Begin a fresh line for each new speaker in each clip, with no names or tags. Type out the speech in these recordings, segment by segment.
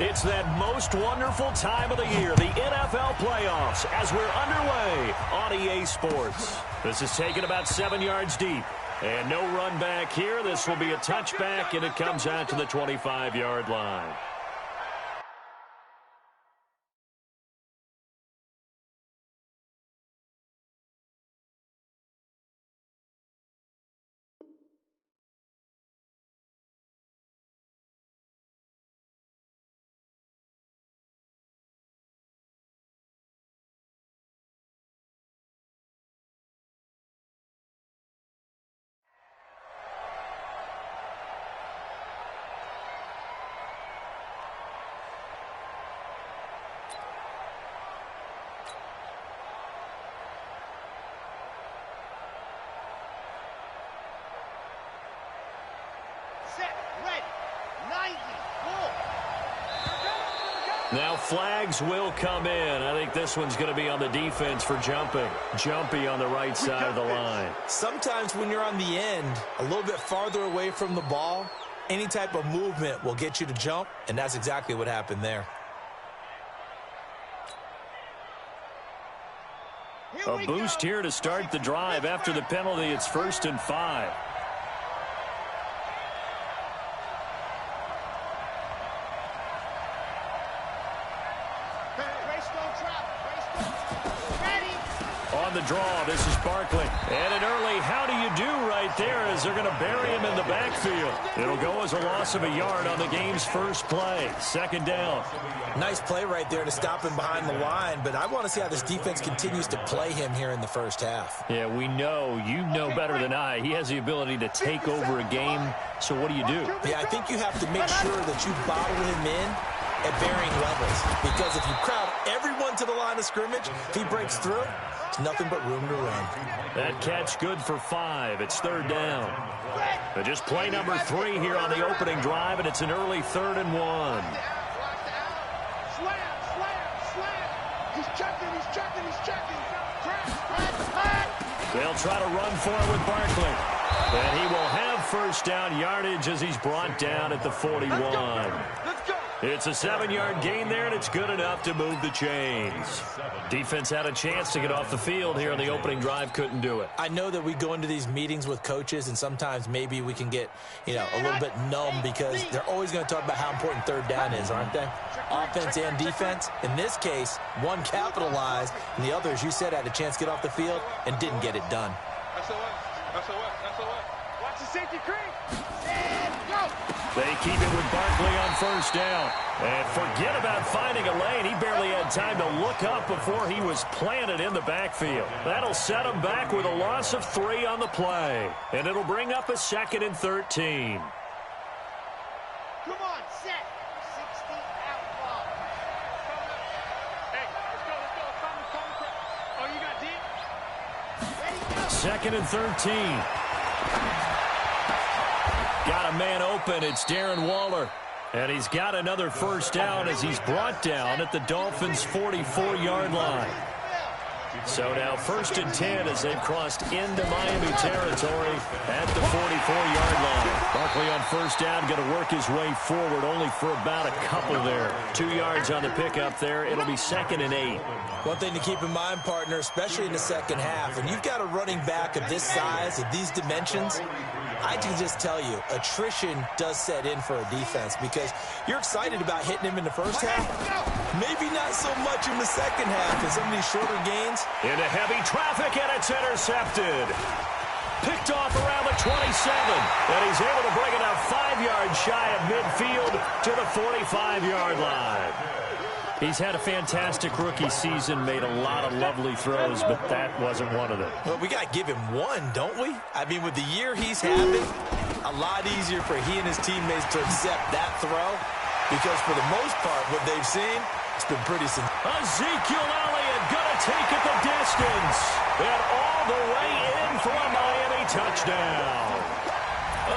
It's that most wonderful time of the year, the NFL playoffs, as we're underway on EA Sports. This is taken about 7 yards deep. And no run back here. This will be a touchback, and it comes out to the 25-yard line. Now flags will come in. I think this one's going to be on the defense for jumping. Jumpy on the right side of the line.
Sometimes when you're on the end, a little bit farther away from the ball, any type of movement will get you to jump, and that's exactly what happened there.
A boost here to start the drive. After the penalty, it's 1st and 5. On the draw, this is Barkley. And an early how do you do right there as they're going to bury him in the backfield. It'll go as a loss of a yard on the game's first play. 2nd down.
Nice play right there to stop him behind the line, but I want to see how this defense continues to play him here in the first half.
Yeah, we know. You know better than I. He has the ability to take over a game, so what do you do?
Yeah, I think you have to make sure that you bottle him in at varying levels, because if you crowd everyone to the line of scrimmage, if he breaks through, it's nothing but room to run.
That catch good for 5. It's 3rd down. But just play number 3 here on the opening drive, and it's an early 3rd and 1. They'll try to run for it with Barkley. And he will have 1st down yardage as he's brought down at the 41. It's a 7-yard gain there, and it's good enough to move the chains. Defense had a chance to get off the field here on the opening drive, couldn't do it.
I know that we go into these meetings with coaches, and sometimes maybe we can get, a little bit numb because they're always going to talk about how important 3rd down is, aren't they? Offense and defense. In this case, one capitalized, and the other, as you said, had a chance to get off the field and didn't get it done.
Watch the safety creep. And go.
They keep it with Barkley on 1st down. And forget about finding a lane. He barely had time to look up before he was planted in the backfield. That'll set him back with a loss of 3 on the play. And it'll bring up a 2nd and 13.
Come on, set. 60 out ball. Hey, let's go. Oh, you got deep? Ready, go.
2nd and 13. Got a man open. It's Darren Waller. And he's got another 1st down as he's brought down at the Dolphins' 44-yard line. So now 1st and 10 as they've crossed into Miami territory at the 44-yard line. Barkley on 1st down, going to work his way forward only for about a couple there. 2 yards on the pickup there. It'll be 2nd and 8.
One thing to keep in mind, partner, especially in the second half, when you've got a running back of this size, of these dimensions, I can just tell you, attrition does set in for a defense because you're excited about hitting him in the first half. Maybe not so much in the second half in some of these shorter gains.
Into heavy traffic, and it's intercepted. Picked off around the 27, and he's able to bring it out 5 yards shy of midfield to the 45-yard line. He's had a fantastic rookie season, made a lot of lovely throws, but that wasn't one of them.
Well, we got to give him one, don't we? I mean, with the year he's having, a lot easier for he and his teammates to accept that throw because for the most part, what they've seen, it's been pretty simple.
Ezekiel Elliott going to take it the distance and all the way in for a Miami touchdown.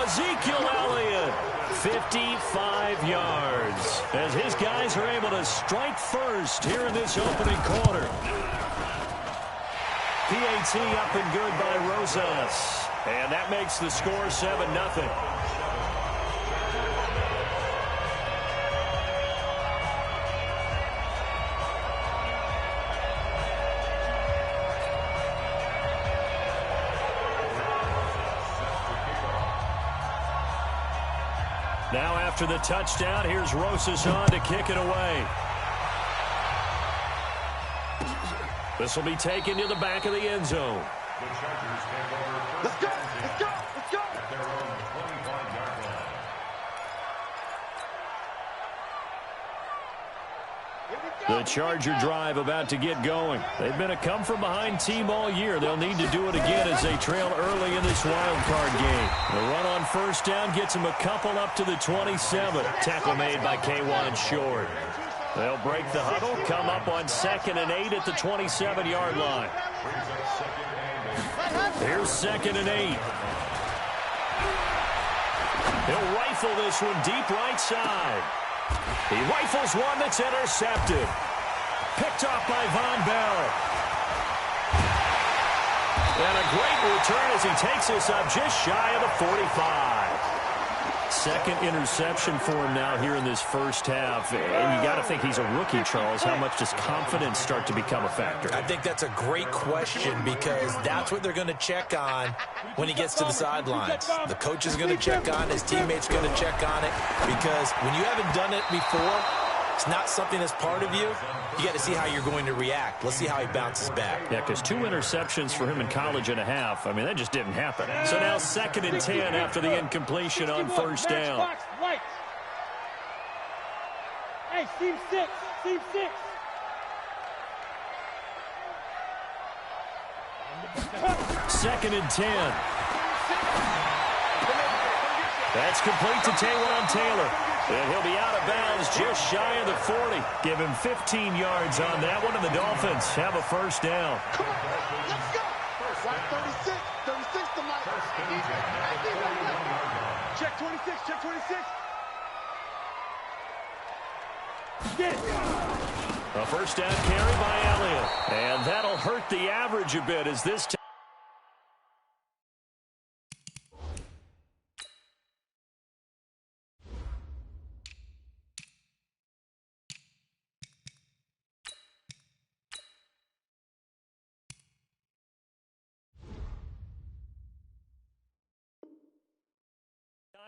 Ezekiel Elliott, 55 yards, as his guys are able to strike first here in this opening quarter. PAT up and good by Rosas, and that makes the score 7-0. Now after the touchdown, here's Rosas on to kick it away. This will be taken to the back of the end zone.
Let's go! Let's go! Let's go!
At their own 25-yard line.
The Charger drive about to get going. They've been a come-from-behind team all year. They'll need to do it again as they trail early in this wild card game. The run on first down gets them a couple up to the 27. Tackle made by K'Wan Short. They'll break the huddle, come up on 2nd and 8 at the 27-yard line. Here's 2nd and 8. He'll rifle this one deep right side. He rifles one that's intercepted. Picked off by Von Bell. And a great return as he takes this up just shy of the 45. Second interception for him now here in this first half. And you got to think he's a rookie, Charles. How much does confidence start to become a factor?
I think that's a great question because that's what they're going to check on when he gets to the sidelines. The coach is going to check on, his teammates going to check on it, because when you haven't done it before, it's not something that's part of you. You got to see how you're going to react. Let's see how he bounces back.
Yeah, because 2 interceptions for him in college and a half. I mean, that just didn't happen. So now 2nd and 10 after the incompletion on first down.
Hey, team 6. Team 6.
Second and 10. That's complete to Taywan Taylor. And he'll be out of bounds just shy of the 40. Give him 15 yards on that one, and the Dolphins have a first down.
Come on, let's go. 36, 36 to Mike. Check 26, check 26. Get it.
A first down carry by Elliott. And that'll hurt the average a bit as this time.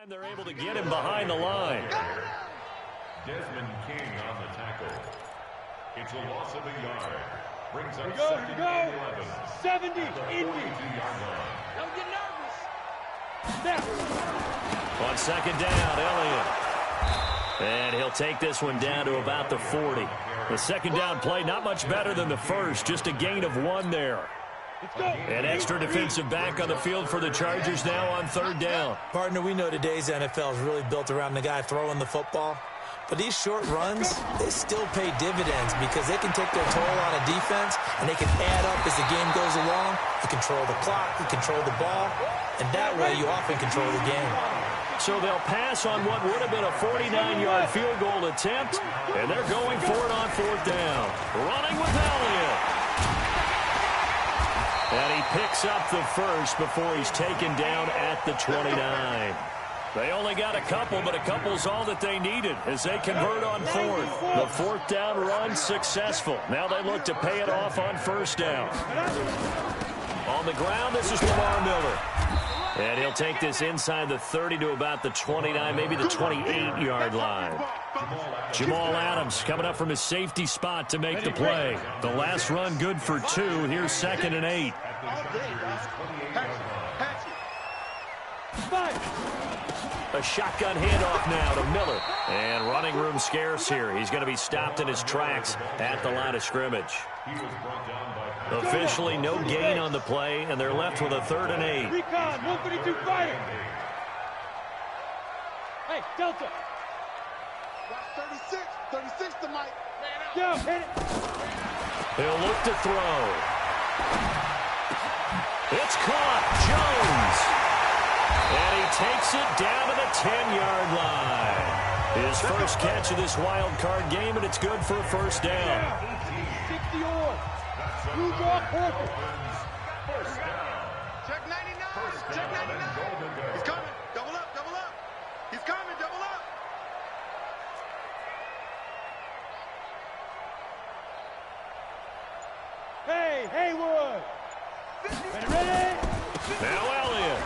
They're able to get him behind the line.
Desmond King on the tackle. It's a loss of a yard. Brings up
Go,
2nd and 11.
70,
At the 42-yard line.
Don't get nervous. Snap.
On 2nd down, Elliott. And he'll take this one down to about the 40. The 2nd down play not much better than the first. Just a gain of 1 there. An extra defensive back on the field for the Chargers now on 3rd down.
Partner, we know today's NFL is really built around the guy throwing the football. But these short runs, they still pay dividends because they can take their toll on a defense and they can add up as the game goes along. You control the clock, you control the ball, and that way you often control the game.
So they'll pass on what would have been a 49-yard field goal attempt, and they're going for it on 4th down. Running with Elliott. And he picks up the first before he's taken down at the 29. They only got a couple, but a couple's all that they needed as they convert on 4th. The 4th down run successful. Now they look to pay it off on 1st down. On the ground, this is Lamar Miller. And he'll take this inside the 30 to about the 29, maybe the 28-yard line. Jamal Adams coming up from his safety spot to make the play. The last run good for 2. Here's 2nd and 8. A shotgun handoff now to Miller. And running room scarce here. He's going to be stopped in his tracks at the line of scrimmage. Officially no gain on the play, and they're left with a 3rd and 8.
Recon, 152 fighter. Hey, Delta. 36, 36 to Mike. Yo, hit it.
He'll look to throw. It's caught. Jones. And he takes it down to the 10-yard line. His first catch of this wild card game, and it's good for a first down.
60 on. Blue ball perfect. Check 99. Check 99. He's coming. Double up, double up. He's coming, double up. Hey, Haywood. Ready?
Now Elliott.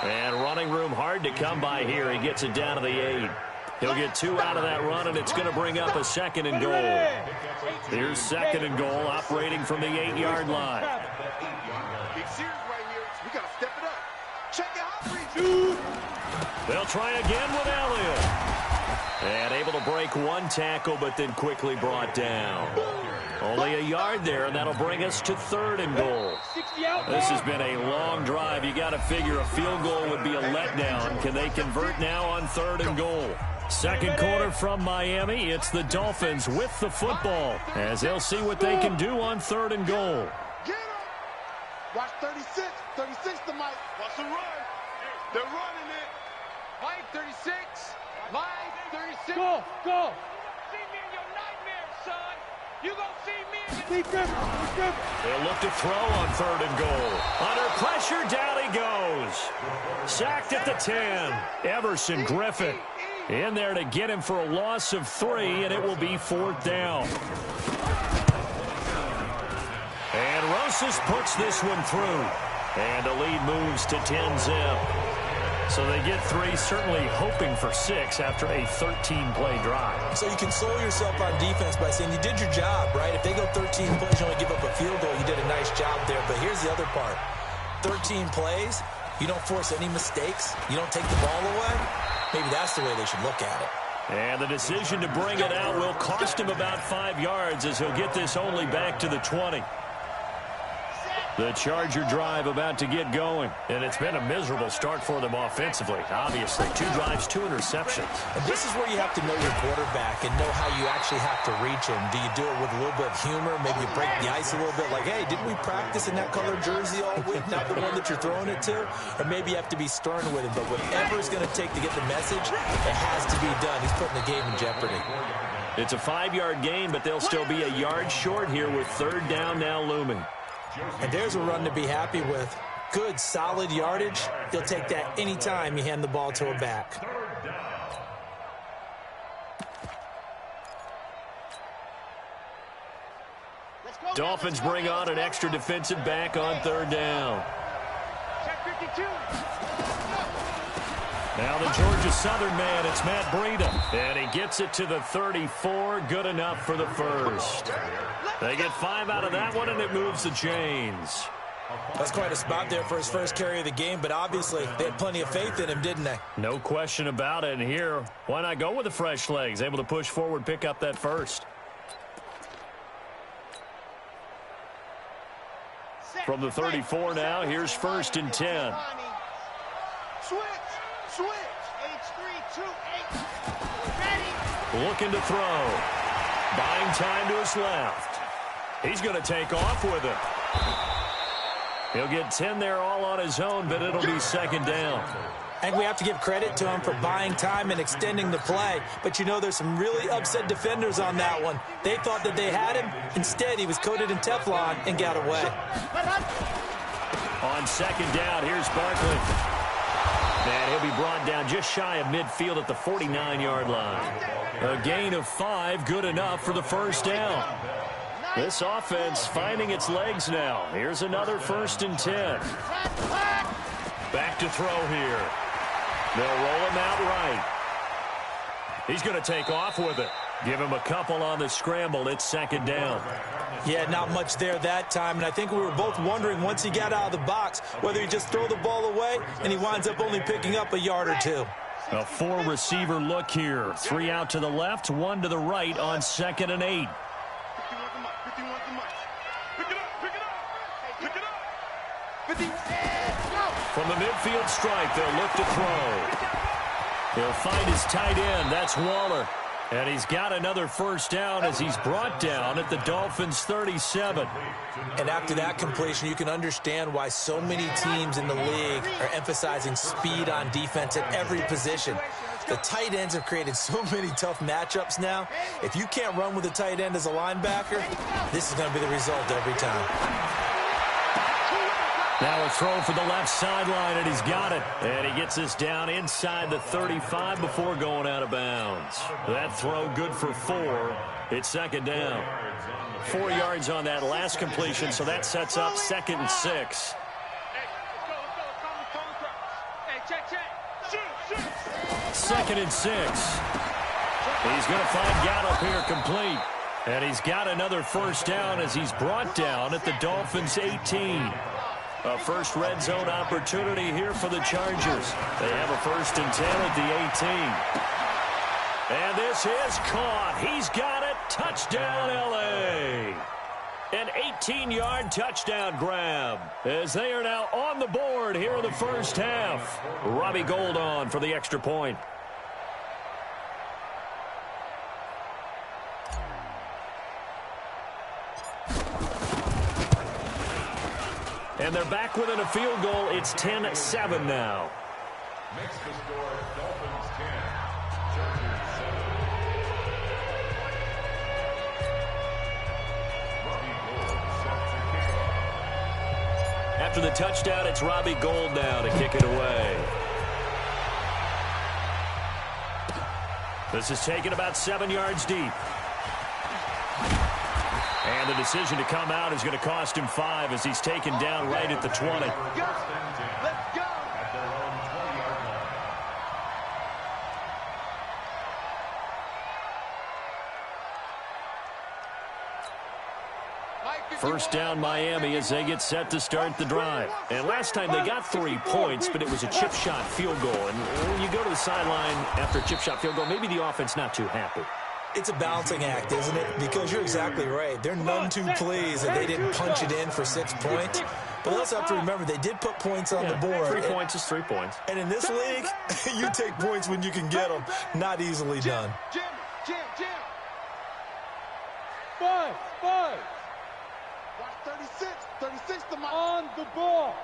And running room hard to come by here. He gets it down to the 8. He'll get 2 out of that run, and it's going to bring up a 2nd and goal. Here's 2nd and goal, operating from the 8-yard line.
Big series right here. We got to step it up. Check it out.
They'll try again with Elliott. And able to break 1 tackle, but then quickly brought down. Only a yard there, and that'll bring us to 3rd and goal. This has been a long drive. You got to figure a field goal would be a letdown. Can they convert now on 3rd and goal? Second quarter from Miami. It's the Dolphins with the football, as they'll see what they can do on 3rd and goal.
Get him. Watch 36. 36 to Mike. Watch the run. They're running it. Mike 36. Mike 36. Go.
See me in your nightmares, son. You gonna see me in your...
They'll look to throw on 3rd and goal. Under pressure, down he goes. Sacked at the 10. Everson Griffin in there to get him for a loss of 3, and it will be 4th down. And Rosas puts this one through. And the lead moves to 10-zip. So they get 3, certainly hoping for 6 after a 13-play drive.
So you console yourself on defense by saying you did your job, right? If they go 13 plays, you only give up a field goal, you did a nice job there. But here's the other part. 13 plays, you don't force any mistakes, you don't take the ball away. Maybe that's the way they should look at it.
And the decision to bring it out will cost him about 5 yards, as he'll get this only back to the 20. The Charger drive about to get going, and it's been a miserable start for them offensively. Obviously, 2 drives, 2 interceptions.
And this is where you have to know your quarterback and know how you actually have to reach him. Do you do it with a little bit of humor? Maybe you break the ice a little bit, like, hey, didn't we practice in that colored jersey all week, not the one that you're throwing it to? Or maybe you have to be stern with him, but whatever it's going to take to get the message, it has to be done. He's putting the game in jeopardy.
It's a 5-yard gain, but they'll still be a yard short here with 3rd down now looming.
And there's a run to be happy with. Good, solid yardage. He'll take that anytime you hand the ball to a back.
Dolphins bring on an extra defensive back on 3rd down.
Check 52.
Now the Georgia Southern man, it's Matt Breida. And he gets it to the 34. Good enough for the first. They get 5 out of that one, and it moves the chains.
That's quite a spot there for his first carry of the game, but obviously they had plenty of faith in him, didn't they?
No question about it. And here, why not go with the fresh legs? Able to push forward, pick up that first. From the 34 now, here's 1st and 10.
Switch. H328. Ready.
Looking to throw. Buying time to his left. He's going to take off with it. He'll get 10 there all on his own, but it'll be 2nd down.
And we have to give credit to him for buying time and extending the play. But you know, there's some really upset defenders on that one. They thought that they had him. Instead, he was coated in Teflon and got away.
On 2nd down, here's Barkley. And he'll be brought down just shy of midfield at the 49-yard line. A gain of 5, good enough for the 1st down. This offense finding its legs now. Here's another 1st and 10. Back to throw here. They'll roll him out right. He's going to take off with it. Give him a couple on the scramble. It's 2nd down.
Yeah, not much there that time, and I think we were both wondering once he got out of the box whether he just throw the ball away and he winds up only picking up a yard or 2.
A 4-receiver look here. 3 out to the left, 1 to the right on 2nd and 8. From the midfield stripe, they'll look to throw. He'll find his tight end. That's Waller. And he's got another 1st down as he's brought down at the Dolphins' 37.
And after that completion, you can understand why so many teams in the league are emphasizing speed on defense at every position. The tight ends have created so many tough matchups now. If you can't run with a tight end as a linebacker, this is going to be the result every time.
Now a throw for the left sideline, and he's got it. And he gets this down inside the 35 before going out of bounds. That throw good for 4. It's 2nd down. 4 yards on that last completion, so that sets up 2nd and 6. 2nd and 6. He's going to find Gallup here complete. And he's got another first down as he's brought down at the Dolphins' 18. A first red zone opportunity here for the Chargers. They have a 1st and 10 at the 18. And this is caught. He's got it. Touchdown, L.A. An 18-yard touchdown grab as they are now on the board here in the first half. Robbie Gould on for the extra point. And they're back within a field goal. It's 10-7 now.
Makes the score Dolphins 10, Chargers 7. Robbie Gould set to kick off.
After the touchdown, it's Robbie Gould now to kick it away. This is taken about 7 yards deep. And the decision to come out is going to cost him 5 as he's taken down right at the 20.
Let's go.
At their own 20-yard line.
First down Miami as they get set to start the drive. And last time they got 3 points, but it was a chip shot field goal. And when you go to the sideline after a chip shot field goal, maybe the offense not too happy.
It's a balancing act, isn't it? Because you're exactly right. They're none too pleased that they didn't punch it in for 6 points. But we also have to remember they did put points on the board.
3 points is 3 points.
And in this league, you take points when you can get them. Not easily done.
Jim.
5.
Watch 36. 36 to Mike.
On the ball.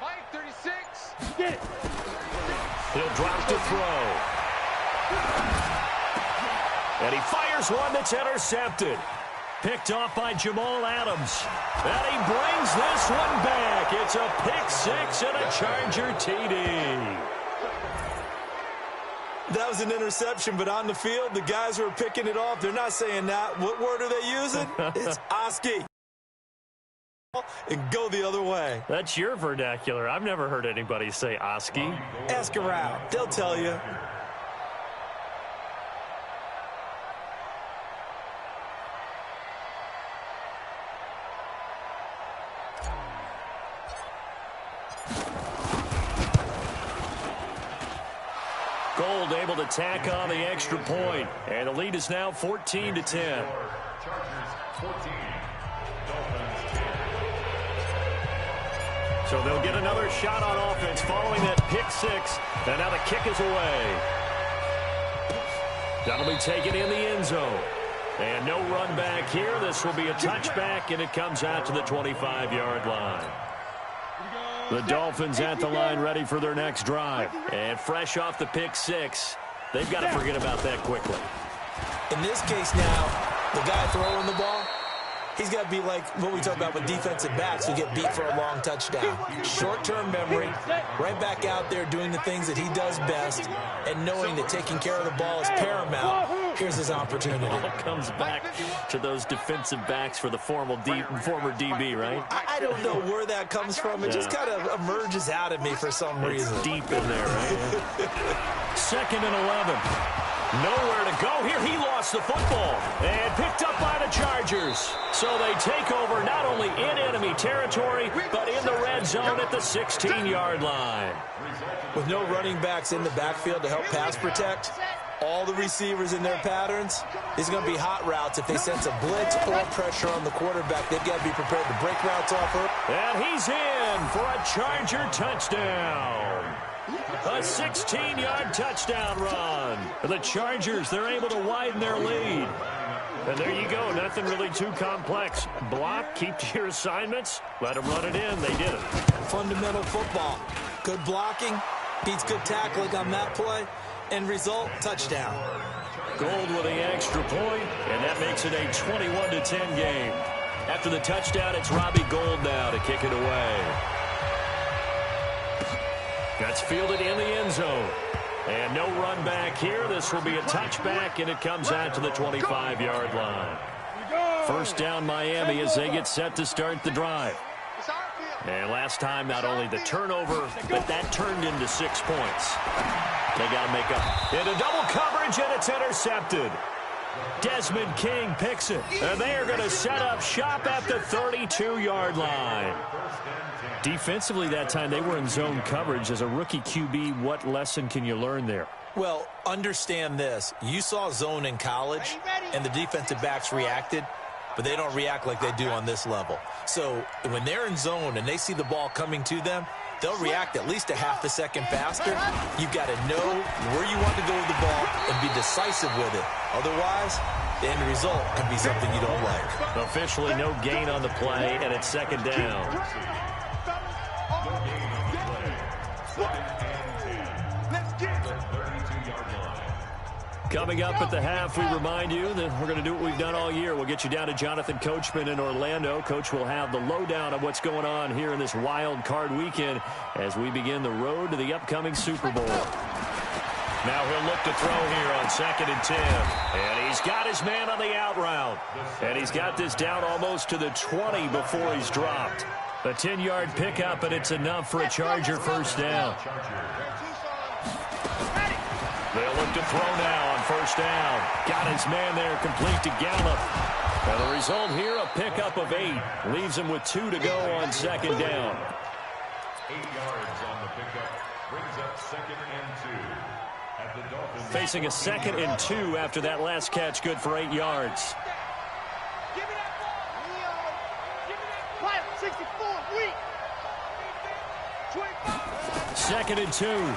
Mike, 36.
Get it.
He'll drop to throw. And he fires one that's intercepted. Picked off by Jamal Adams. And he brings this one back. It's a pick 6 and a Charger TD.
That was an interception, but on the field, the guys who are picking it off, they're not saying that. What word are they using? It's Oski. And go the other way.
That's your vernacular. I've never heard anybody say Oski.
Ask around. They'll tell you.
Gould able to tack on the extra point. And the lead is now 14-10.
Chargers 14, Dolphins 10.
So they'll get another shot on offense following that pick 6. And now the kick is away. That'll be taken in the end zone. And no run back here. This will be a touchback, and it comes out to the 25-yard line. The Dolphins at the line ready for their next drive. And fresh off the pick 6, they've got to forget about that quickly.
In this case now, the guy throwing the ball, he's got to be like what we talk about with defensive backs who get beat for a long touchdown. Short-term memory, right back out there doing the things that he does best, and knowing that taking care of the ball is paramount. Here's his opportunity.
It comes back to those defensive backs for the former DB, right?
I don't know where that comes from. It just kind of emerges out of me for some reason.
It's deep in there, right? 2nd and 11. Nowhere to go here. He lost the football and picked up by the Chargers. So they take over not only in enemy territory, but in the red zone at the 16-yard line.
With no running backs in the backfield to help pass protect, all the receivers in their patterns, it's going to be hot routes. If they sense a blitz or pressure on the quarterback, they've got to be prepared to break routes off her.
And he's in for a Charger touchdown. A 16-yard touchdown run. The Chargers, they're able to widen their lead. And there you go. Nothing really too complex. Block, keep to your assignments, let them run it in. They did it.
Fundamental football. Good blocking, beats good tackling on that play. End result, touchdown.
Gould with the extra point, and that makes it a 21-10 game. After the touchdown, it's Robbie Gould now to kick it away. That's fielded in the end zone. And no run back here. This will be a touchback, and it comes out to the 25-yard line. First down Miami as they get set to start the drive. And last time, not only the turnover, but that turned into 6 points. They got to make up. Into double coverage, and it's intercepted. Desmond King picks it. And they are going to set up shop at the 32-yard line. Defensively that time, they were in zone coverage. As a rookie QB, what lesson can you learn there?
Well, understand this. You saw zone in college, and the defensive backs reacted, but they don't react like they do on this level. So when they're in zone and they see the ball coming to them, they'll react at least a half a second faster. You've got to know where you want to go with the ball and be decisive with it. Otherwise, the end result can be something you don't like.
Officially no gain on the play, and it's second down. Coming up at the half, we remind you that we're going to do what we've done all year. We'll get you down to Jonathan Coachman in Orlando. Coach will have the lowdown of what's going on here in this wild card weekend as we begin the road to the upcoming Super Bowl. Now he'll look to throw here on 2nd and 10. And he's got his man on the out route. And he's got this down almost to the 20 before he's dropped. A 10-yard pickup, and it's enough for a Charger first down. They'll look to throw now on first down. Got his man there, complete to Gallup. And the result here, a pickup of 8. Leaves him with 2 to go on 2nd down.
8 yards on the pickup. Brings up 2nd and 2. At the Dolphins.
Facing a 2nd and 2 after that last catch, good for 8 yards.
Give me that ball. Give me that ball. 64, weak.
2nd and 2.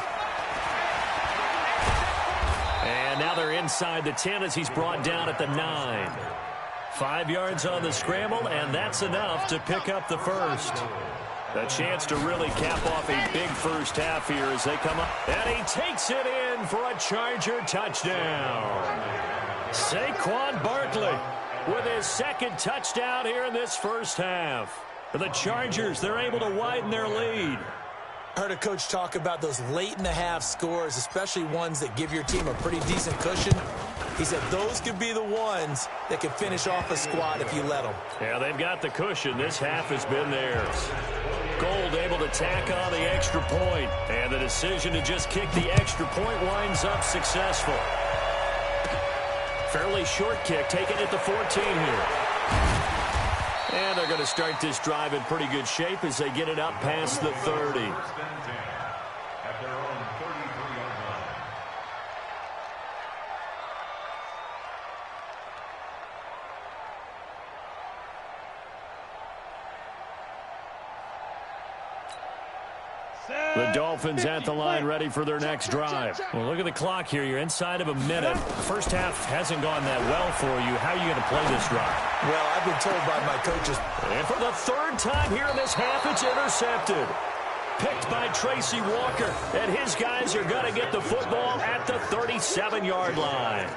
And now they're inside the 10 as he's brought down at the 9. 5 yards on the scramble, and that's enough to pick up the first. A chance to really cap off a big first half here as they come up. And he takes it in for a Charger touchdown. Saquon Barkley with his 2nd touchdown here in this first half. The Chargers, they're able to widen their lead.
I heard a coach talk about those late-in-the-half scores, especially ones that give your team a pretty decent cushion. He said those could be the ones that can finish off a squad if you let them.
Yeah, they've got the cushion. This half has been theirs. Gold able to tack on the extra point, and the decision to just kick the extra point winds up successful. Fairly short kick, taken at the 14 here. And they're going to start this drive in pretty good shape as they get it up past the 30.
At their own 33-yard line.
The Dolphins at the line ready for their next drive. Well, look at the clock here. You're inside of a minute. First half hasn't gone that well for you. How are you going to play this drive?
Well, I've been told by my coaches.
And for the 3rd time here in this half, it's intercepted. Picked by Tracy Walker. And his guys are going to get the football at the 37-yard line.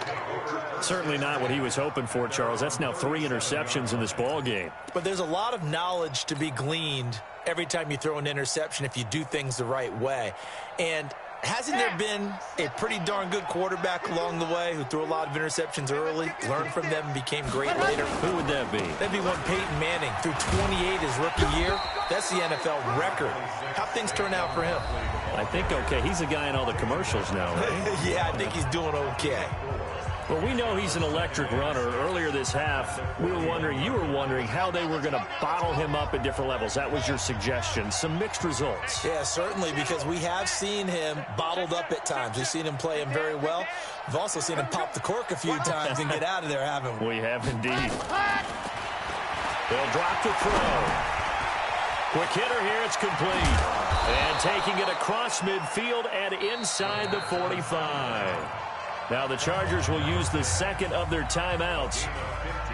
Certainly not what he was hoping for, Charles. That's now 3 interceptions in this ball game.
But there's a lot of knowledge to be gleaned every time you throw an interception if you do things the right way. And hasn't there been a pretty darn good quarterback along the way who threw a lot of interceptions early, learned from them, and became great later?
Who would that be?
That'd be one Peyton Manning threw 28 his rookie year. That's the NFL record. How things turn out for him?
I think okay. He's a guy in all the commercials now, right?
Yeah, I think he's doing okay.
Well, we know he's an electric runner. Earlier this half, you were wondering how they were going to bottle him up at different levels. That was your suggestion. Some mixed results.
Yeah, certainly, because we have seen him bottled up at times. We've seen him play him very well. We've also seen him pop the cork a few times and get out of there, haven't we?
We have indeed. They'll drop the throw. Quick hitter here, it's complete. And taking it across midfield and inside the 45. Now the Chargers will use the 2nd of their timeouts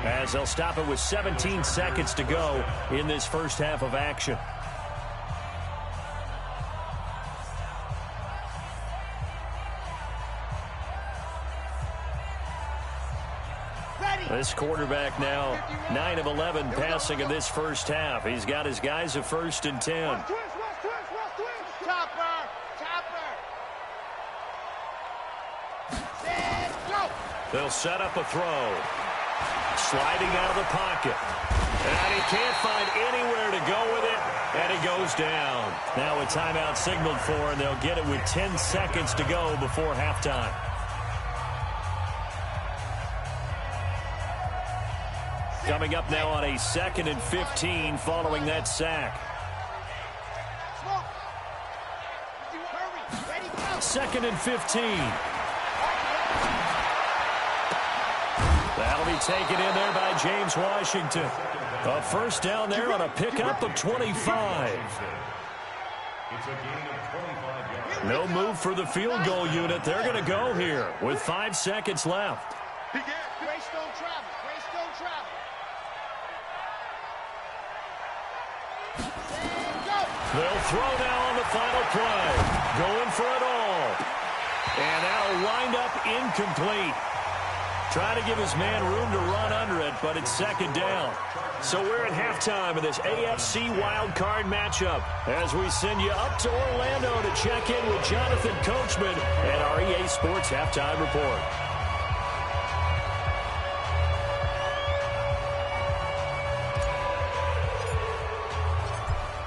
as they'll stop it with 17 seconds to go in this first half of action. This quarterback now 9 of 11 passing in this first half. He's got his guys at 1st and 10. They'll set up a throw. Sliding out of the pocket. And he can't find anywhere to go with it. And it goes down. Now a timeout signaled for, and they'll get it with 10 seconds to go before halftime. Coming up now on a 2nd and 15 following that sack. 2nd and 15. That'll be taken in there by James Washington. A first down there on a pickup of 25. No move for the field goal unit. They're going to go here with 5 seconds left.
Greystone travel. Greystone travel.
They'll throw now on the final play. Going for it all. And that'll wind up incomplete. Trying to give his man room to run under it, but it's 2nd down. So we're at halftime of this AFC Wildcard matchup as we send you up to Orlando to check in with Jonathan Coachman and our EA Sports Halftime Report.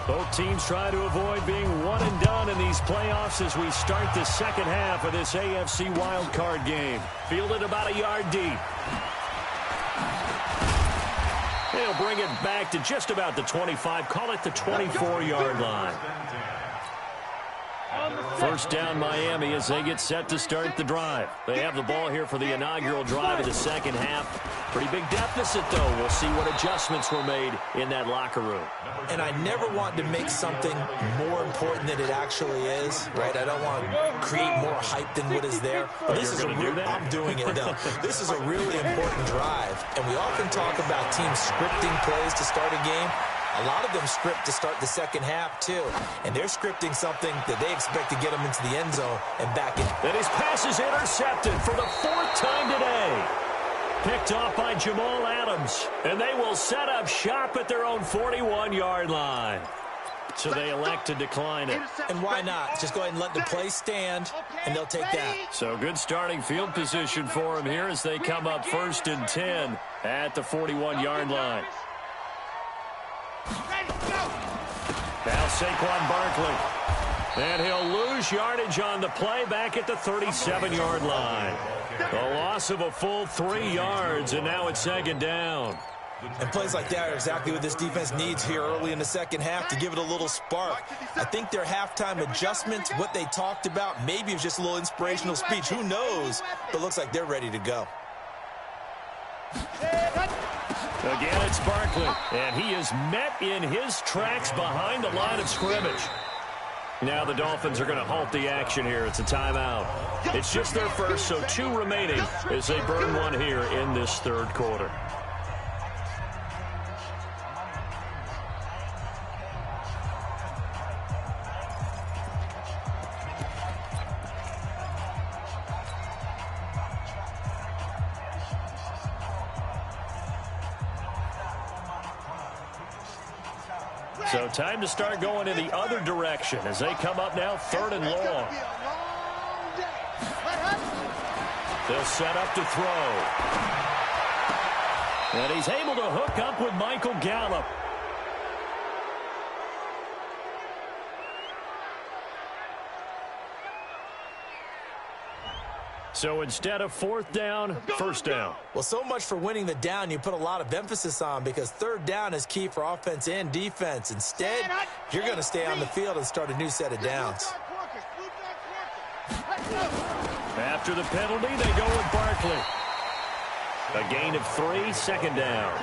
Both teams try to avoid being one and done in these playoffs as we start the second half of this AFC wildcard game. Fielded about a yard deep. They'll bring it back to just about the 25, call it the 24-yard line. First down Miami as they get set to start the drive. They have the ball here for the inaugural drive of the second half. Pretty big deficit, though. We'll see what adjustments were made in that locker room.
And I never want to make something more important than it actually is, right? I don't want to create more hype than what is there. But this is a real, I'm doing it, though. This is a really important drive. And we often talk about teams scripting plays to start a game. A lot of them script to start the second half, too. And they're scripting something that they expect to get them into the end zone and back in.
And his pass is intercepted for the 4th time today. Picked off by Jamal Adams. And they will set up shop at their own 41-yard line. So they elect to decline it.
And why not? Just go ahead and let the play stand, and they'll take that.
So good starting field position for them here as they come up 1st and 10 at the 41-yard line. Now Saquon Barkley. And he'll lose yardage on the play back at the 37-yard line. A loss of a full 3 yards, and now it's 2nd down.
And plays like that are exactly what this defense needs here early in the second half to give it a little spark. I think their halftime adjustments, what they talked about, maybe it was just a little inspirational speech. Who knows? But it looks like they're ready to go.
Again, it's Barkley, and he is met in his tracks behind the line of scrimmage. Now the Dolphins are going to halt the action here. It's a timeout. It's just their first, so 2 remaining as they burn one here in this 3rd quarter. So time to start going in the other direction as they come up now 3rd and long. They'll set up to throw. And he's able to hook up with Michael Gallup. So instead of 4th down, 1st down.
Well, so much for winning the down you put a lot of emphasis on because 3rd down is key for offense and defense. Instead, you're going to stay on the field and start a new set of downs.
After the penalty, they go with Barkley. A gain of 3, 2nd down.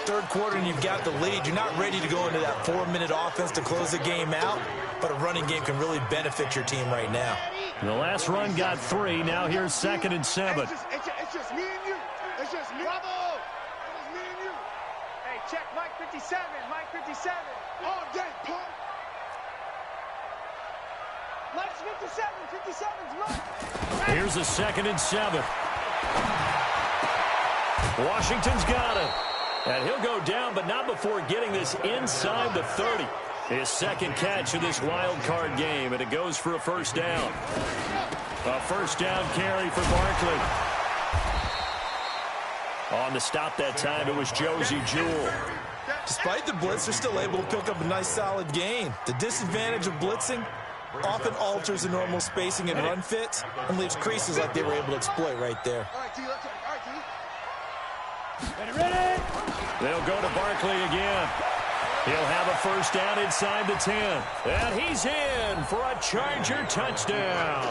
3rd quarter and you've got the lead. You're not ready to go into that 4-minute offense to close the game out, but a running game can really benefit your team right now.
The last run got 3. Now here's 2nd and 7.
It's just me and you. It's just me. Bravo. It's me and you.
Hey, check Mike 57. Mike 57.
All day, punk.
Mike's 57. 57's Mike.
Here's a 2nd and 7. Washington's got it. And he'll go down, but not before getting this inside the 30. His 2nd catch of this wild card game, and it goes for a 1st down. A 1st down carry for Barkley. On the stop that time, it was Josie Jewell.
Despite the blitz, they're still able to pick up a nice solid gain. The disadvantage of blitzing often alters the normal spacing and run fits and leaves creases like they were able to exploit right there.
All right, T, let's go. All right, T.
Ready?
They'll go to Barkley again. He'll have a first down inside the 10. And he's in for a Charger touchdown.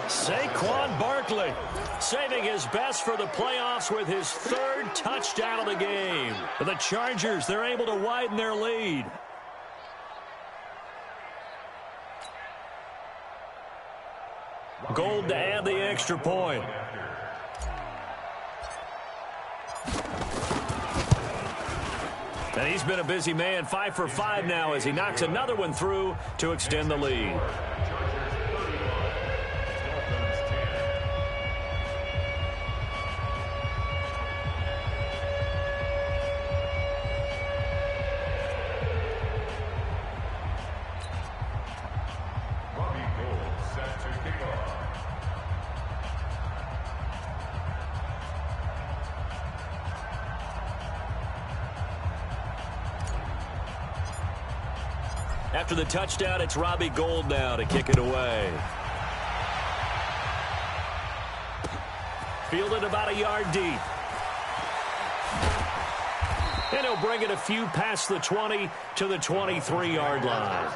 Saquon Barkley saving his best for the playoffs with his third touchdown of the game. The Chargers, they're able to widen their lead. Gold to add the extra point. And he's been a busy man, 5 for 5 now as he knocks another one through to extend the lead. After the touchdown, it's Robbie Gould now to kick it away. Fielded about a yard deep. And he'll bring it a few past the 20 to the 23-yard line.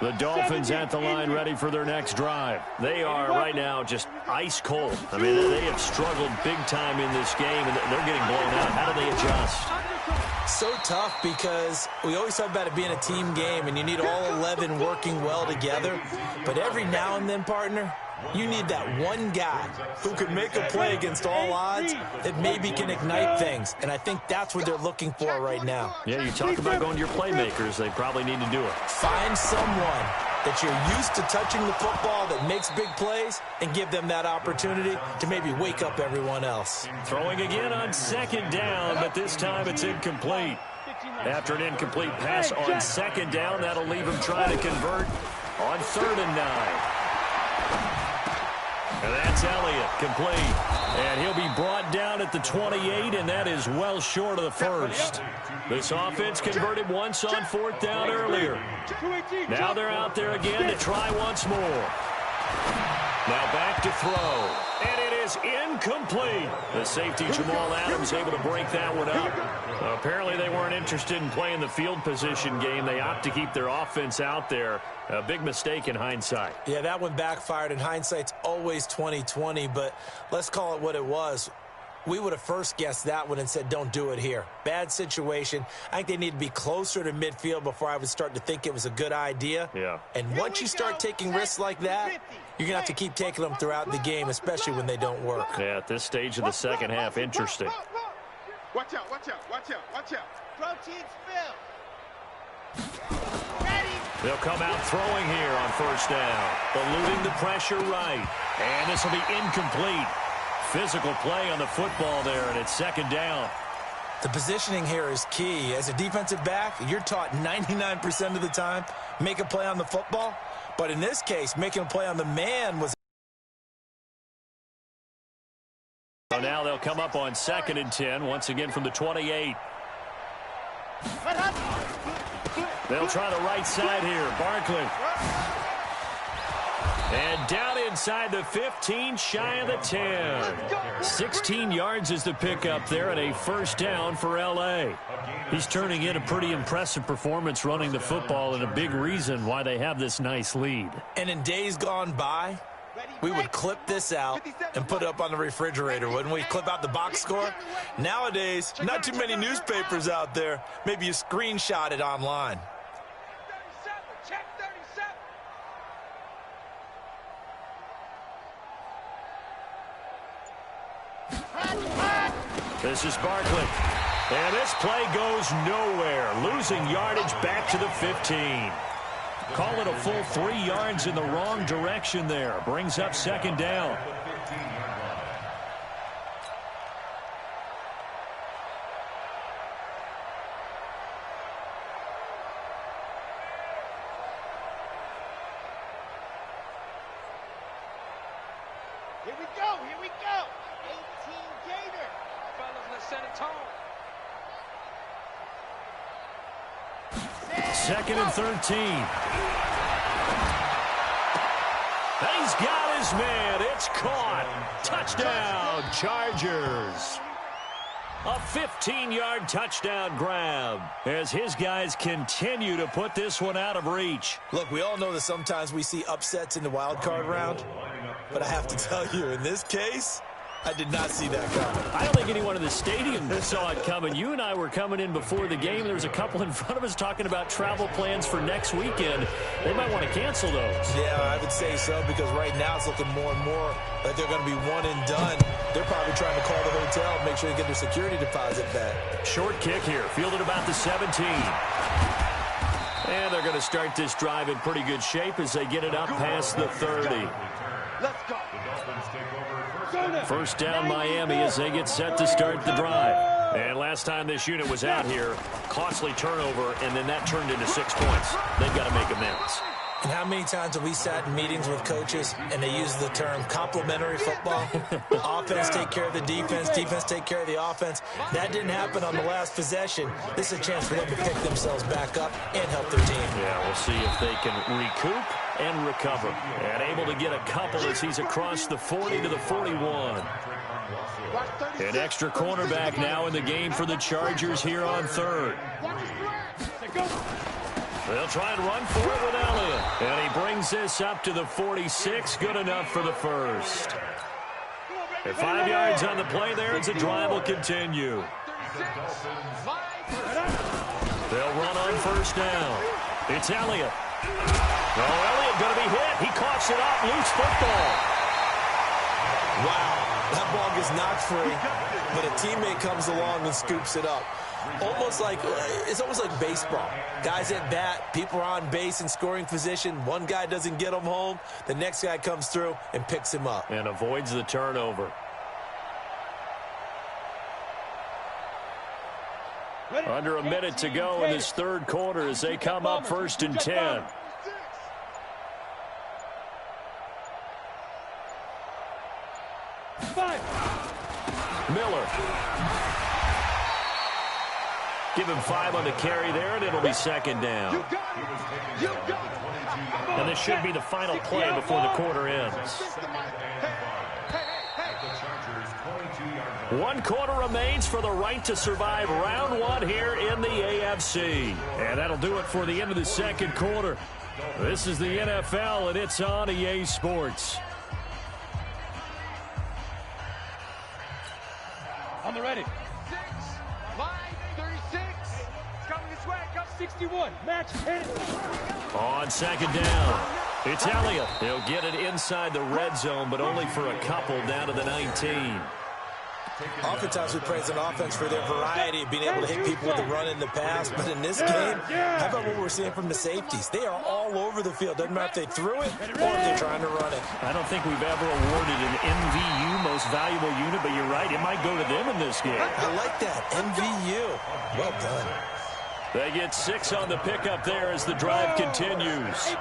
The Dolphins at the line ready for their next drive. They are right now just ice cold. I mean, they have struggled big time in this game, and they're getting blown out. How do they adjust?
So tough because we always talk about it being a team game, and you need all 11 working well together. But every now and then, partner, you need that one guy who can make a play against all odds that maybe can ignite things. And I think that's what they're looking for right now.
Yeah, you talk about going to your playmakers. They probably need to do it.
Find someone that you're used to touching the football that makes big plays and give them that opportunity to maybe wake up everyone else.
Throwing again on second down, but this time it's incomplete. After an incomplete pass on second down, that'll leave him trying to convert on 3rd and 9. And that's Elliott, complete. And he'll be brought down at the 28, and that is well short of the first. This offense converted once on 4th down earlier. Now they're out there again to try once more. Now back to throw. And it is incomplete. The safety, Jamal Adams, able to break that one up. Apparently they weren't interested in playing the field position game. They opt to keep their offense out there. A big mistake in hindsight.
Yeah, that one backfired, and hindsight's always 20/20, but let's call it what it was. We would have first guessed that one and said, don't do it here. Bad situation. I think they need to be closer to midfield before I would start to think it was a good idea.
Yeah.
And once you start taking risks like that, you're going to have to keep taking them throughout the game, especially when they don't work.
Yeah, at this stage of the second half, interesting.
Watch out, watch out, watch out, watch out.
Protein spill. Ready.
They'll come out throwing here on 1st down. Eluding the pressure right. And this will be incomplete. Physical play on the football there, and it's 2nd down.
The positioning here is key. As a defensive back, you're taught 99% of the time, make a play on the football. But in this case, making a play on the man was...
So now they'll come up on 2nd and 10, once again from the 28. They'll try the right side here. Barkley. And down inside the 15, shy of the 10. 16 yards is the pickup there, and a 1st down for L.A. He's turning in a pretty impressive performance running the football, and a big reason why they have this nice lead.
And in days gone by, we would clip this out and put it up on the refrigerator, wouldn't we? Clip out the box score. Nowadays, not too many newspapers out there. Maybe you screenshot it online.
Check 37.
This is Barkley. And this play goes nowhere. Losing yardage back to the 15. Call it a full 3 yards in the wrong direction there. Brings up 2nd down.
Here we go, here we go. 18 Gator. Fellas, let's set a tone.
2nd and 13. And he's got his man. It's caught. Touchdown, Chargers. A 15-yard touchdown grab as his guys continue to put this one out of reach.
Look, we all know that sometimes we see upsets in the wild card round, but I have to tell you, in this case, I did not see that coming.
I don't think anyone in the stadium saw it coming. You and I were coming in before the game. There was a couple in front of us talking about travel plans for next weekend. They might want to cancel those.
Yeah, I would say so, because right now it's looking more and more like they're going to be one and done. They're probably trying to call the hotel and make sure they get their security deposit back.
Short kick here, fielded about the 17. And they're going to start this drive in pretty good shape as they get it up past the 30.
Let's go.
First down Miami as they get set to start the drive. And last time this unit was out here, costly turnover, and then that turned into 6 points. They've got to make amends.
And how many times have we sat in meetings with coaches and they use the term complementary football? Offense take care of the defense, defense take care of the offense. That didn't happen on the last possession. This is a chance for them to pick themselves back up and help their team.
Yeah, we'll see if they can recoup and recover. And able to get a couple as he's across the 40 to the 41. An extra cornerback now in the game for the Chargers here on 3rd. They'll try and run for it with Elliott. And he brings this up to the 46. Good enough for the first. At 5 yards on the play there, as the drive will continue. They'll run on first down. It's Elliott. Oh, Elliott going to be hit. He coughs it up. Loose football.
Wow, that ball gets knocked free, but a teammate comes along and scoops it up. It's almost like baseball. Guys at bat, people are on base in scoring position. One guy doesn't get him home. The next guy comes through and picks him up.
And avoids the turnover. Under a minute to go in this 3rd quarter as they come up 1st and 10. Miller. Give him 5 on the carry there, and it'll be 2nd down. And this should be the final play before the quarter ends. 1 quarter remains for the right to survive round 1 here in the AFC. And that'll do it for the end of the 2nd quarter. This is the NFL, and it's on EA Sports.
On the ready. 6, 5, 36. Coming this way. Come 61. Match hit.
On 2nd down, it's Elliott. He'll get it inside the red zone, but only for a couple down to the 19.
Oftentimes we praise an offense for their variety of being able to hit people with the run in the pass, but in this game, how about what we're seeing from the safeties? They are all over the field. Doesn't matter if they threw it or if they're trying to run it.
I don't think we've ever awarded an MVU, most valuable unit, but you're right, it might go to them in this game.
I like that, MVU. Well done.
They get 6 on the pickup there as the drive continues.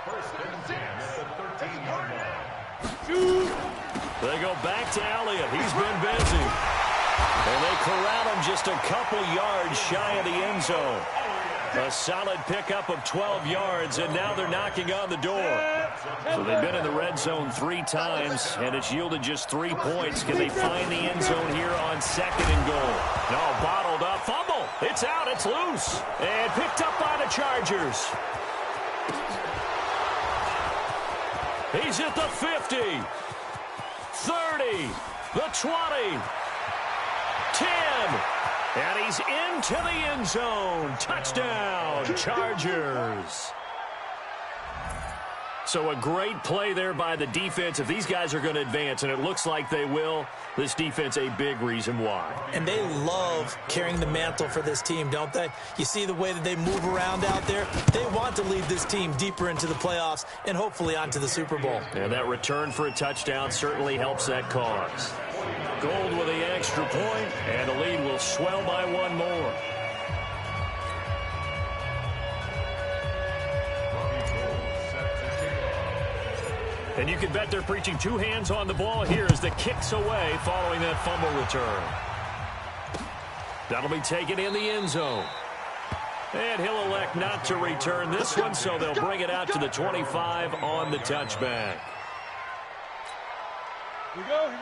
First and 10 at the 13-yard line.
They go back to Elliott. He's been busy. And they corral him just a couple yards shy of the end zone. A solid pickup of 12 yards, and now they're knocking on the door. So they've been in the red zone 3 times, and it's yielded just 3 points. Can they find the end zone here on 2nd and goal? No, bottled up. Fumble. It's out. It's loose. And picked up by the Chargers. He's at the 50. 30, the 20, 10, and he's into the end zone. Touchdown, Chargers. So a great play there by the defense. If these guys are going to advance, and it looks like they will, this defense a big reason why.
And they love carrying the mantle for this team, don't they? You see the way that they move around out there? They want to lead this team deeper into the playoffs and hopefully onto the Super Bowl.
And that return for a touchdown certainly helps that cause. Gold with the extra point, and the lead will swell by 1 more. And you can bet they're preaching two hands on the ball here as the kick's away following that fumble return. That'll be taken in the end zone. And he'll elect not to return this one, so they'll bring it out to the 25 on the touchback.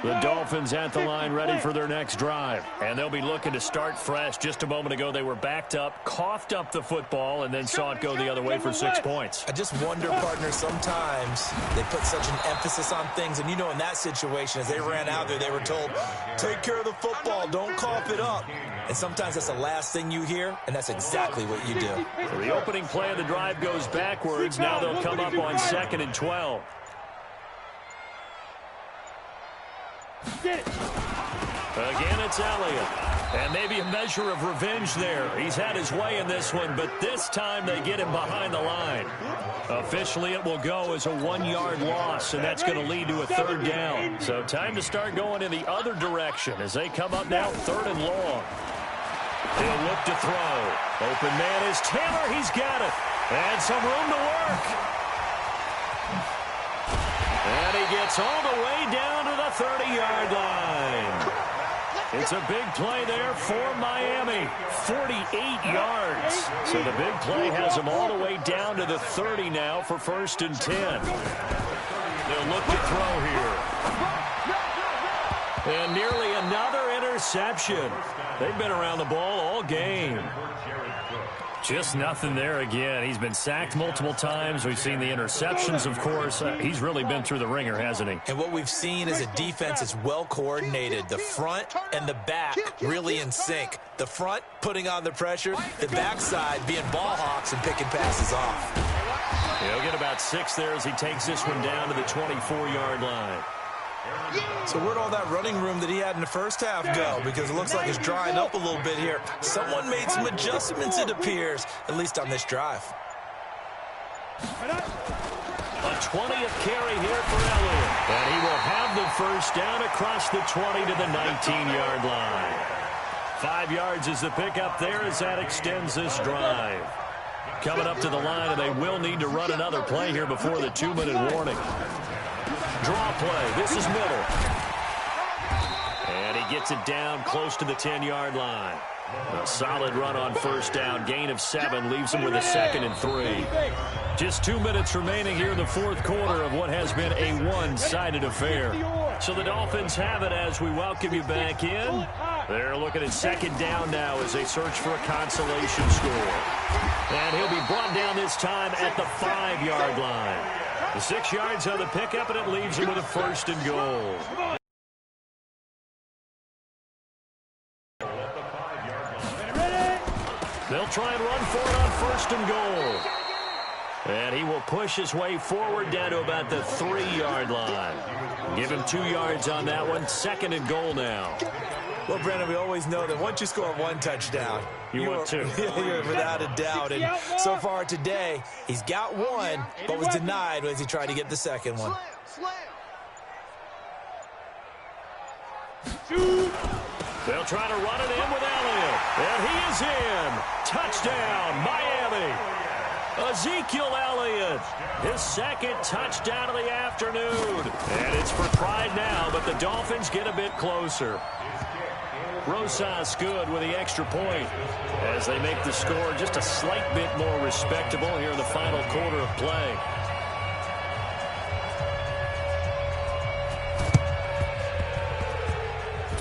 The Dolphins at the line ready for their next drive. And they'll be looking to start fresh. Just a moment ago, they were backed up, coughed up the football, and then saw it go the other way for 6 points.
I just wonder, partner, sometimes they put such an emphasis on things. And, you know, in that situation, as they ran out there, they were told, take care of the football, don't cough it up. And sometimes that's the last thing you hear, and that's exactly what you do.
So the opening play of the drive goes backwards. Now they'll come up on 2nd and 12. Again, it's Elliott. And maybe a measure of revenge there. He's had his way in this one, but this time they get him behind the line. Officially, it will go as a 1-yard loss, and that's going to lead to a 3rd down. So time to start going in the other direction as they come up now 3rd and long. He'll look to throw. Open man is Taylor. He's got it. And some room to work. And he gets all the way down to the 30-yard line. It's a big play there for Miami. 48 yards. So the big play has them all the way down to the 30 now for 1st and 10. They'll look to throw here. And nearly another interception. They've been around the ball all game. Just nothing there again. He's been sacked multiple times. We've seen the interceptions, of course. He's really been through the ringer, hasn't he?
And what we've seen is a defense that's well coordinated. The front and the back really in sync. The front putting on the pressure, the backside being ball hawks and picking passes off.
He'll get about 6 there as he takes this one down to the 24-yard line.
So where'd all that running room that he had in the first half go? Because it looks like it's drying up a little bit here. Someone made some adjustments, it appears, at least on this drive.
A 20th carry here for Elliott. And he will have the first down across the 20 to the 19-yard line. 5 yards is the pickup there as that extends this drive. Coming up to the line, and they will need to run another play here before the 2-minute warning. Draw play. This is middle. And he gets it down close to the 10-yard line. A solid run on first down. Gain of 7 leaves him with a 2nd and 3. Just 2 minutes remaining here in the fourth quarter of what has been a one-sided affair. So the Dolphins have it as we welcome you back in. They're looking at 2nd down now as they search for a consolation score. And he'll be brought down this time at the 5-yard line. The 6 yards on the pickup, and it leaves him with a 1st and goal. They'll try and run for it on 1st and goal. And he will push his way forward down to about the 3-yard line. Give him 2 yards on that one. 2nd and goal now.
Well, Brandon, we always know that once you score 1 touchdown,
you want 2.
You're without a doubt. And so far today, he's got 1, but was denied as he tried to get the 2nd one.
They'll try to run it in with Elliott. And he is in. Touchdown, Miami. Ezekiel Elliott, his 2nd touchdown of the afternoon. And it's for pride now, but the Dolphins get a bit closer. Rosas good with the extra point as they make the score just a slight bit more respectable here in the final quarter of play.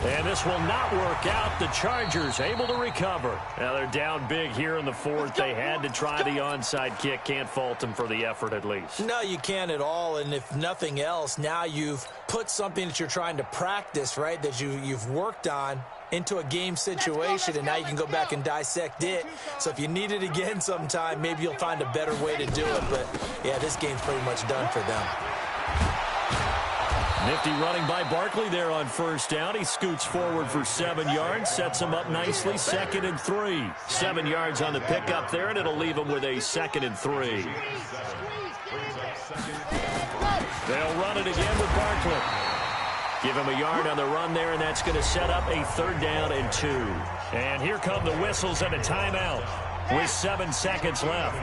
And this will not work out. The Chargers able to recover. Now they're down big here in the 4th. They had to try the onside kick. Can't fault them for the effort at least.
No, you can't at all. And if nothing else, now you've put something that you're trying to practice, right, that you've worked on into a game situation, and now you can go back and dissect it. So if you need it again sometime, maybe you'll find a better way to do it. But, yeah, this game's pretty much done for them.
Nifty running by Barkley there on first down. He scoots forward for 7 yards, sets him up nicely. 2nd and 3. 7 yards on the pickup there, and it'll leave him with a 2nd and 3. They'll run it again with Barkley. Give him a yard on the run there, and that's going to set up a 3rd down and 2. And here come the whistles and a timeout with 7 seconds left.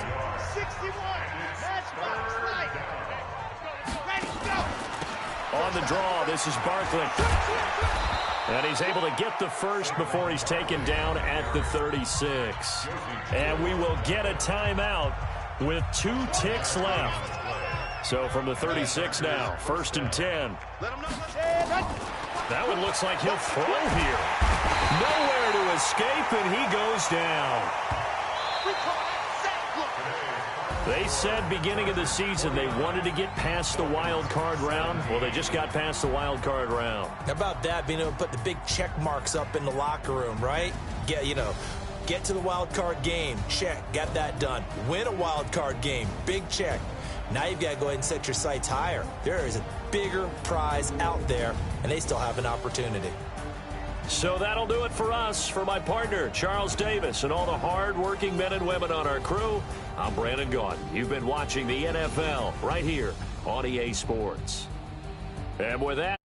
61. That's right. Ready, go.
on the draw. This is Barkley. And he's able to get the first before he's taken down at the 36. And we will get a timeout with 2 ticks left. So from the 36 now, 1st and 10. That one looks like he'll throw here. Nowhere to escape, and he goes down. They said beginning of the season they wanted to get past the wild card round. Well, they just got past the wild card round.
How about that, being able to put the big check marks up in the locker room, right? Get to the wild card game, check, got that done. Win a wild card game, big check. Now you've got to go ahead and set your sights higher. There is a bigger prize out there, and they still have an opportunity.
So that'll do it for us. For my partner, Charles Davis, and all the hard-working men and women on our crew, I'm Brandon Gaudin. You've been watching the NFL right here on EA Sports. And with that,